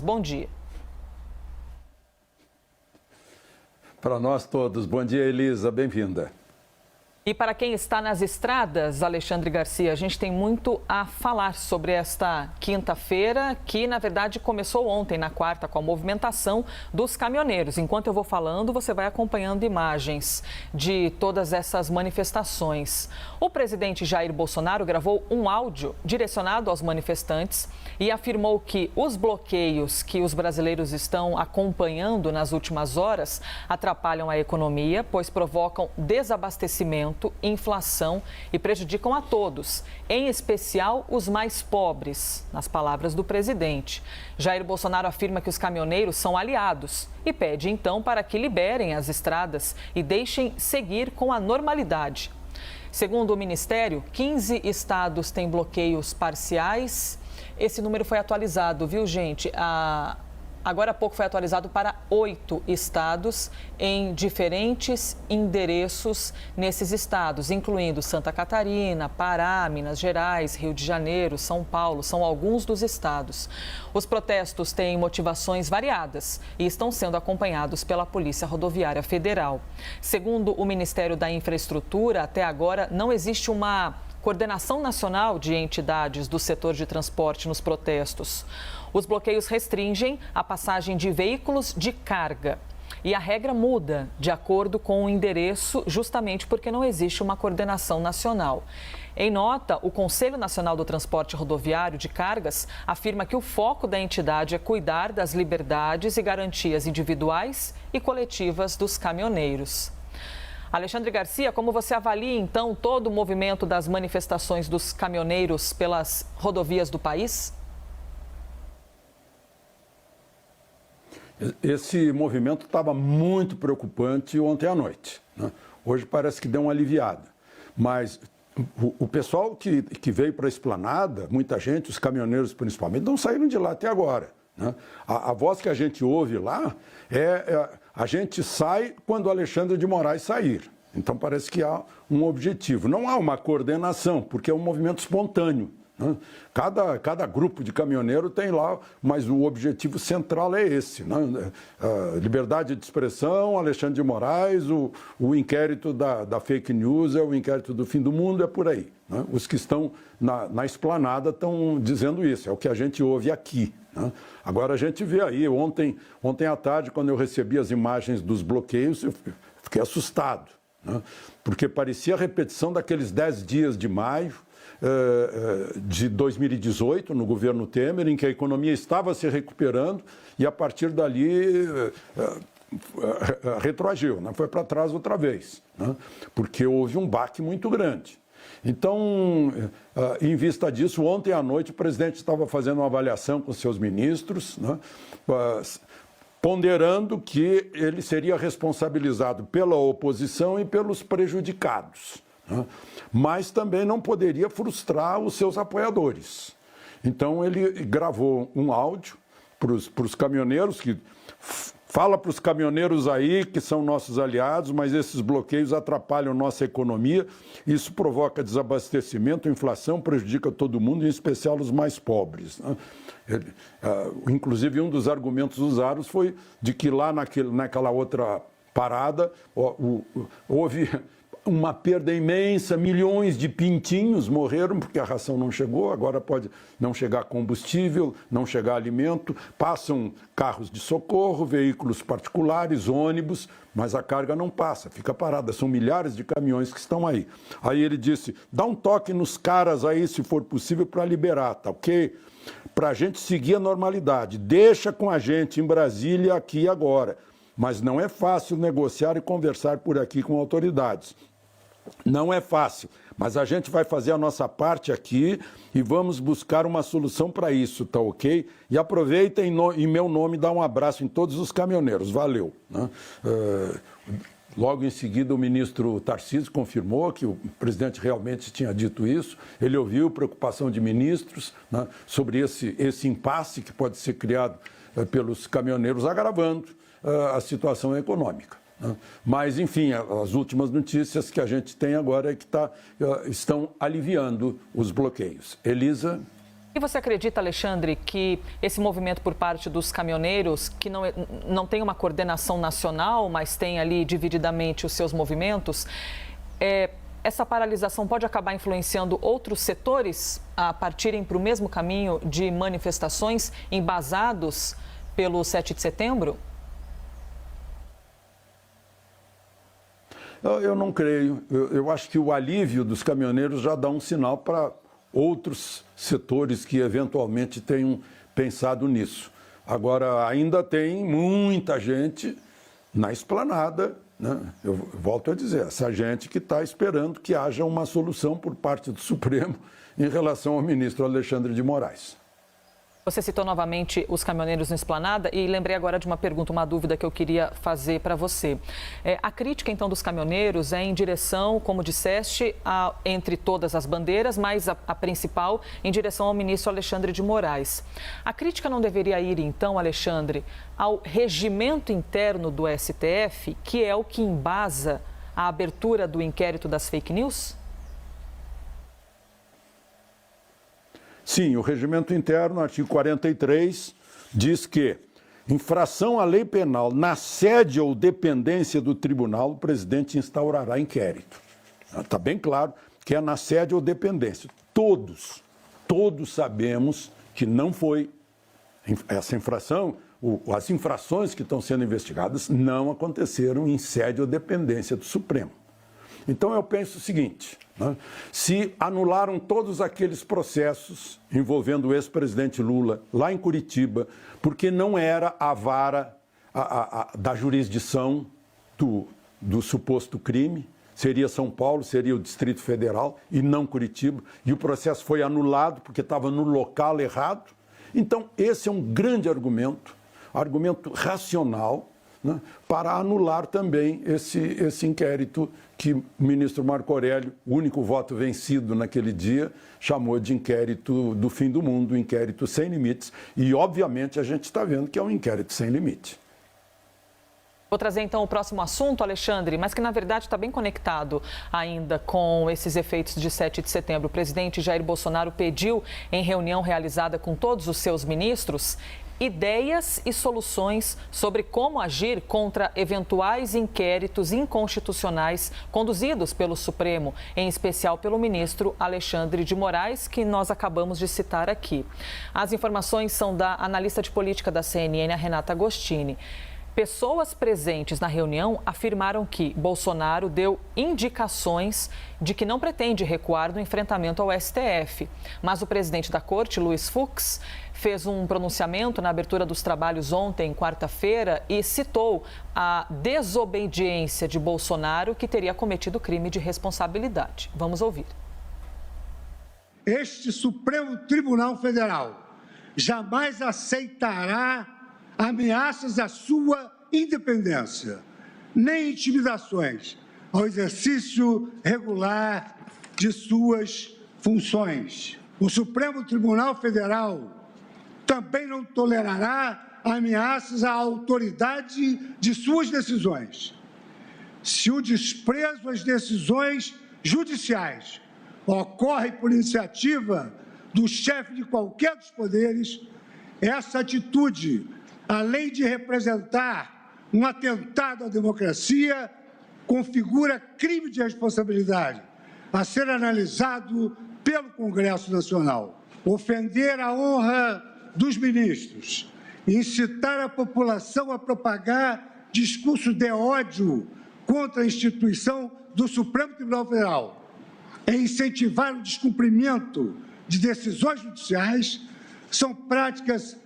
Bom dia. Para nós todos. Bom dia, Elisa. Bem-vinda. E para quem está nas estradas, Alexandre Garcia, a gente tem muito a falar sobre esta quinta-feira, que na verdade começou ontem, na quarta, com a movimentação dos caminhoneiros. Enquanto eu vou falando, você vai acompanhando imagens de todas essas manifestações. O presidente Jair Bolsonaro gravou um áudio direcionado aos manifestantes e afirmou que os bloqueios que os brasileiros estão acompanhando nas últimas horas atrapalham a economia, pois provocam desabastecimento, inflação e prejudicam a todos, em especial os mais pobres, nas palavras do presidente. Jair Bolsonaro afirma que os caminhoneiros são aliados e pede então para que liberem as estradas e deixem seguir com a normalidade. Segundo o Ministério, 15 estados têm bloqueios parciais. Esse número foi atualizado, viu, gente? Agora há pouco foi atualizado para 8 estados em diferentes endereços nesses estados, incluindo Santa Catarina, Pará, Minas Gerais, Rio de Janeiro, São Paulo, são alguns dos estados. Os protestos têm motivações variadas e estão sendo acompanhados pela Polícia Rodoviária Federal. Segundo o Ministério da Infraestrutura, até agora não existe uma coordenação nacional de entidades do setor de transporte nos protestos. Os bloqueios restringem a passagem de veículos de carga. E a regra muda de acordo com o endereço, justamente porque não existe uma coordenação nacional. Em nota, o Conselho Nacional do Transporte Rodoviário de Cargas afirma que o foco da entidade é cuidar das liberdades e garantias individuais e coletivas dos caminhoneiros. Alexandre Garcia, como você avalia, então, todo o movimento das manifestações dos caminhoneiros pelas rodovias do país? Esse movimento estava muito preocupante ontem à noite, né? Hoje parece que deu uma aliviada. Mas o pessoal que veio para a Esplanada, muita gente, os caminhoneiros principalmente, não saíram de lá até agora, né? A voz que a gente ouve lá a gente sai quando o Alexandre de Moraes sair. Então parece que há um objetivo. Não há uma coordenação, porque é um movimento espontâneo, né? Cada grupo de caminhoneiro tem lá, mas o objetivo central é esse, né? Liberdade de expressão, Alexandre de Moraes, o inquérito da fake news, é o inquérito do fim do mundo, é por aí, né? Os que estão na Esplanada estão dizendo isso, é o que a gente ouve aqui, né? Agora a gente vê aí, ontem à tarde, quando eu recebi as imagens dos bloqueios, eu fiquei assustado, né? Porque parecia a repetição daqueles 10 dias de maio de 2018, no governo Temer, em que a economia estava se recuperando e, a partir dali, retroagiu, né? Foi para trás outra vez, né? Porque houve um baque muito grande. Então, em vista disso, ontem à noite o presidente estava fazendo uma avaliação com seus ministros, né? Ponderando que ele seria responsabilizado pela oposição e pelos prejudicados, né? Mas também não poderia frustrar os seus apoiadores. Então ele gravou um áudio para os caminhoneiros, que fala para os caminhoneiros aí que são nossos aliados, mas esses bloqueios atrapalham nossa economia, isso provoca desabastecimento, inflação, prejudica todo mundo, em especial os mais pobres, né? Inclusive um dos argumentos usados foi de que lá naquela outra parada houve uma perda imensa, milhões de pintinhos morreram porque a ração não chegou, agora pode não chegar combustível, não chegar alimento, passam carros de socorro, veículos particulares, ônibus, mas a carga não passa, fica parada, são milhares de caminhões que estão aí. Aí ele disse, dá um toque nos caras aí, se for possível, para liberar, tá ok? Para a gente seguir a normalidade, deixa com a gente em Brasília aqui e agora, mas não é fácil negociar e conversar por aqui com autoridades. Não é fácil, mas a gente vai fazer a nossa parte aqui e vamos buscar uma solução para isso, tá ok? E aproveita em meu nome, dá um abraço em todos os caminhoneiros, valeu, né? Logo em seguida o ministro Tarcísio confirmou que o presidente realmente tinha dito isso, ele ouviu preocupação de ministros, né, sobre esse impasse que pode ser criado pelos caminhoneiros, agravando a situação econômica. Mas, enfim, as últimas notícias que a gente tem agora é que estão aliviando os bloqueios. Elisa? E você acredita, Alexandre, que esse movimento por parte dos caminhoneiros, que não tem uma coordenação nacional, mas tem ali divididamente os seus movimentos, essa paralisação pode acabar influenciando outros setores a partirem para o mesmo caminho de manifestações embasados pelo 7 de setembro? Eu não creio. Eu acho que o alívio dos caminhoneiros já dá um sinal para outros setores que eventualmente tenham pensado nisso. Agora, ainda tem muita gente na esplanada, né? Eu volto a dizer, essa gente que está esperando que haja uma solução por parte do Supremo em relação ao ministro Alexandre de Moraes. Você citou novamente os caminhoneiros na esplanada e lembrei agora de uma pergunta, uma dúvida que eu queria fazer para você. A crítica, então, dos caminhoneiros é em direção, como disseste, entre todas as bandeiras, mas a principal em direção ao ministro Alexandre de Moraes. A crítica não deveria ir, então, Alexandre, ao regimento interno do STF, que é o que embasa a abertura do inquérito das fake news? Sim, o regimento interno, artigo 43, diz que infração à lei penal na sede ou dependência do tribunal, o presidente instaurará inquérito. Está bem claro que é na sede ou dependência. Todos sabemos que não foi essa infração, as infrações que estão sendo investigadas não aconteceram em sede ou dependência do Supremo. Então eu penso o seguinte, né? Se anularam todos aqueles processos envolvendo o ex-presidente Lula lá em Curitiba, porque não era a vara da jurisdição do suposto crime, seria São Paulo, seria o Distrito Federal e não Curitiba, e o processo foi anulado porque estava no local errado. Então esse é um grande argumento racional, né, para anular também esse inquérito que o ministro Marco Aurélio, o único voto vencido naquele dia, chamou de inquérito do fim do mundo, inquérito sem limites. E, obviamente, a gente está vendo que é um inquérito sem limite. Vou trazer, então, o próximo assunto, Alexandre, mas que, na verdade, está bem conectado ainda com esses efeitos de 7 de setembro. O presidente Jair Bolsonaro pediu, em reunião realizada com todos os seus ministros, ideias e soluções sobre como agir contra eventuais inquéritos inconstitucionais conduzidos pelo Supremo, em especial pelo ministro Alexandre de Moraes, que nós acabamos de citar aqui. As informações são da analista de política da CNN, a Renata Agostini. Pessoas presentes na reunião afirmaram que Bolsonaro deu indicações de que não pretende recuar no enfrentamento ao STF. Mas o presidente da corte, Luiz Fux, fez um pronunciamento na abertura dos trabalhos ontem, quarta-feira, e citou a desobediência de Bolsonaro, que teria cometido crime de responsabilidade. Vamos ouvir. Este Supremo Tribunal Federal jamais aceitará ameaças à sua independência, nem intimidações ao exercício regular de suas funções. O Supremo Tribunal Federal também não tolerará ameaças à autoridade de suas decisões. Se o desprezo às decisões judiciais ocorre por iniciativa do chefe de qualquer dos poderes, essa atitude, além de representar um atentado à democracia, configura crime de responsabilidade a ser analisado pelo Congresso Nacional. Ofender a honra dos ministros, incitar a população a propagar discursos de ódio contra a instituição do Supremo Tribunal Federal e incentivar o descumprimento de decisões judiciais são práticas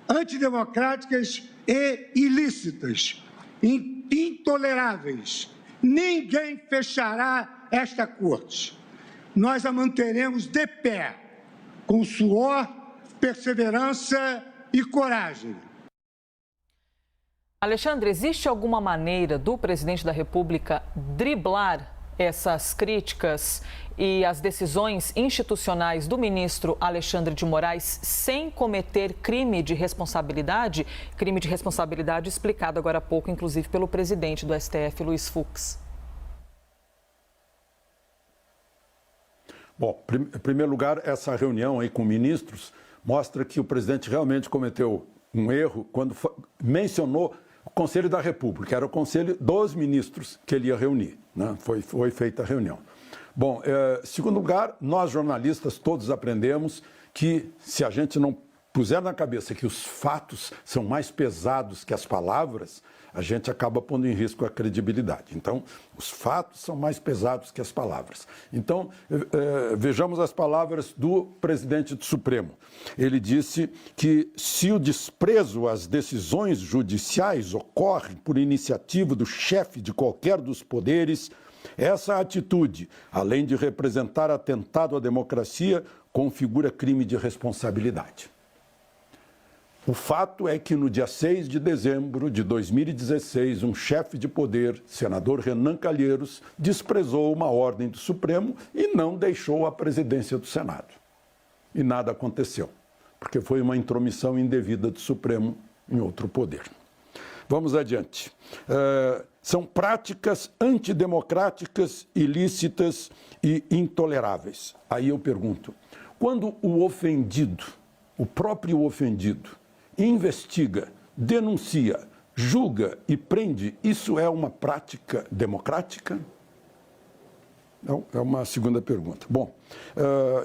antidemocráticas e ilícitas, intoleráveis. Ninguém fechará esta corte. Nós a manteremos de pé, com suor, perseverança e coragem. Alexandre, existe alguma maneira do presidente da República driblar essas críticas e as decisões institucionais do ministro Alexandre de Moraes sem cometer crime de responsabilidade? Crime de responsabilidade explicado agora há pouco, inclusive, pelo presidente do STF, Luiz Fux. Bom, em primeiro lugar, essa reunião aí com ministros mostra que o presidente realmente cometeu um erro quando mencionou o Conselho da República, era o Conselho dos Ministros que ele ia reunir, né? Foi feita a reunião. Bom, segundo lugar, nós jornalistas todos aprendemos que se a gente não puser na cabeça que os fatos são mais pesados que as palavras, a gente acaba pondo em risco a credibilidade. Então, os fatos são mais pesados que as palavras. Então, vejamos as palavras do presidente do Supremo. Ele disse que se o desprezo às decisões judiciais ocorre por iniciativa do chefe de qualquer dos poderes, essa atitude, além de representar atentado à democracia, configura crime de responsabilidade. O fato é que no dia 6 de dezembro de 2016, um chefe de poder, senador Renan Calheiros, desprezou uma ordem do Supremo e não deixou a presidência do Senado. E nada aconteceu, porque foi uma intromissão indevida do Supremo em outro poder. Vamos adiante. São práticas antidemocráticas, ilícitas e intoleráveis. Aí eu pergunto, quando o ofendido, o próprio ofendido, investiga, denuncia, julga e prende, isso é uma prática democrática? É uma segunda pergunta. Bom,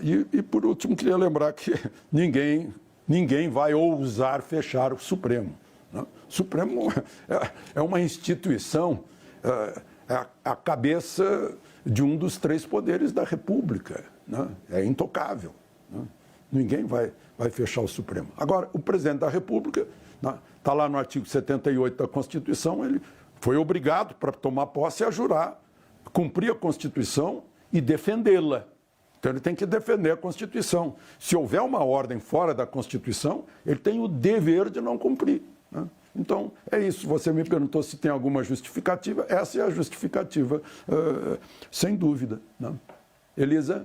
e por último, queria lembrar que ninguém vai ousar fechar o Supremo. Né? O Supremo é uma instituição, é a cabeça de um dos 3 poderes da República. Né? É intocável. Né? Ninguém vai fechar o Supremo. Agora, o presidente da República, está lá no artigo 78 da Constituição, ele foi obrigado, para tomar posse, a jurar, cumprir a Constituição e defendê-la. Então, ele tem que defender a Constituição. Se houver uma ordem fora da Constituição, ele tem o dever de não cumprir. Né? Então, é isso. Você me perguntou se tem alguma justificativa. Essa é a justificativa, sem dúvida. Né? Elisa?